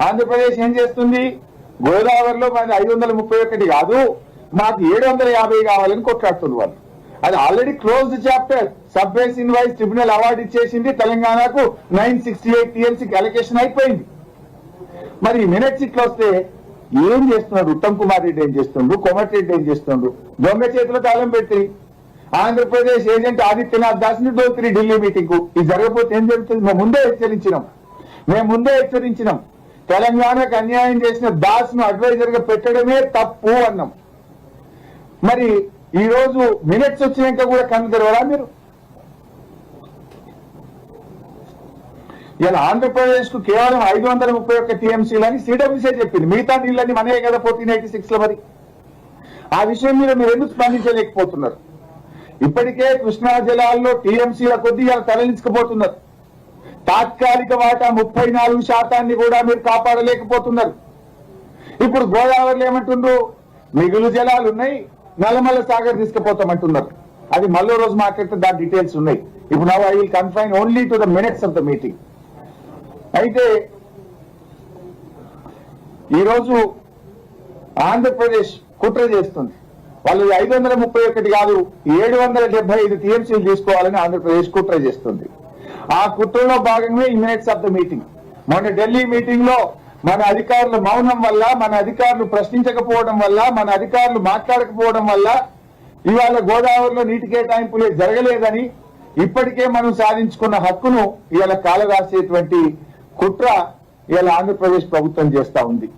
ఆంధ్రప్రదేశ్ ఏం చేస్తుంది? గోదావరిలో మాది 531 కాదు, మాకు 750 కావాలని కొట్లాడుతుంది వాళ్ళు. అది already closed chapter. Sub basin wise tribunal award ఇచ్చేసింది. తెలంగాణకు 968 టీఎంసీకి అలొకేషన్ అయిపోయింది. మరి మినిట్స్ ఇట్లా వస్తే ఏం చేస్తున్నాడు? ఉత్తమ్ కుమార్ రెడ్డి ఏం చేస్తుండ్రు? కోమటిరెడ్డి ఏం చేస్తుండ్రు? దొంగ చేతిలో తాళం పెట్టి ఆంధ్రప్రదేశ్ ఏజెంట్ ఆదిత్యనాథ్ దాస్ ని దోత్రి ఢిల్లీ మీటింగ్ కు. ఇది జరగకపోతే ఏం జరుగుతుంది? మేము ముందే హెచ్చరించినాం. తెలంగాణకు అన్యాయం చేసిన దాస్ ను అడ్వైజర్ గా పెట్టడమే తప్పు అన్నాం. మరి ఈ రోజు మినిట్స్ వచ్చినాక కూడా కన్ను తెరవరా మీరు? ఇలా ఆంధ్రప్రదేశ్ కు కేవలం 531 టీఎంసీలని సిడబ్ల్యూసీ చెప్పింది. మిగతా నీళ్ళని మనయే కదా 1486 లో. మరి ఆ విషయం మీద మీరు ఎందుకు స్పందించలేకపోతున్నారు? ఇప్పటికే కృష్ణా జలాల్లో టీఎంసీల కొద్ది ఇలా తరలించకపోతున్నారు. తాత్కాలిక వాటా 34% కూడా మీరు కాపాడలేకపోతున్నారు. ఇప్పుడు గోదావరిలో ఏమంటుండ్రు? మిగులు జలాలు ఉన్నాయి, నల్లమల్ల సాగర్ తీసుకుపోతామంటున్నారు. అది మళ్ళీ రోజు మాట్లాడితే దాని డీటెయిల్స్ ఉన్నాయి. ఇప్పుడు now I will confine only to the minutes of the meeting. అయితే ఈరోజు ఆంధ్రప్రదేశ్ కుట్ర చేస్తుంది. వాళ్ళు 531 కాదు 775 టీఎంసీలు తీసుకోవాలని ఆంధ్రప్రదేశ్ కుట్ర చేస్తుంది. ఆ కుట్రలో భాగంగా ఈ మినిట్స్ ఆఫ్ ద మీటింగ్. మొన్న ఢిల్లీ మీటింగ్ లో మన అధికారుల మౌనం వల్ల, మన అధికారులు ప్రశ్నించకపోవడం వల్ల, మన అధికారులు మాట్లాడకపోవడం వల్ల ఇవాళ గోదావరిలో నీటి కేటాయింపులే జరగలేదని, ఇప్పటికే మనం సాధించుకున్న హక్కును ఇవాళ కాలరాసేటువంటి కుట్ర ఇవాళ ఆంధ్రప్రదేశ్ ప్రభుత్వం చేస్తా ఉంది.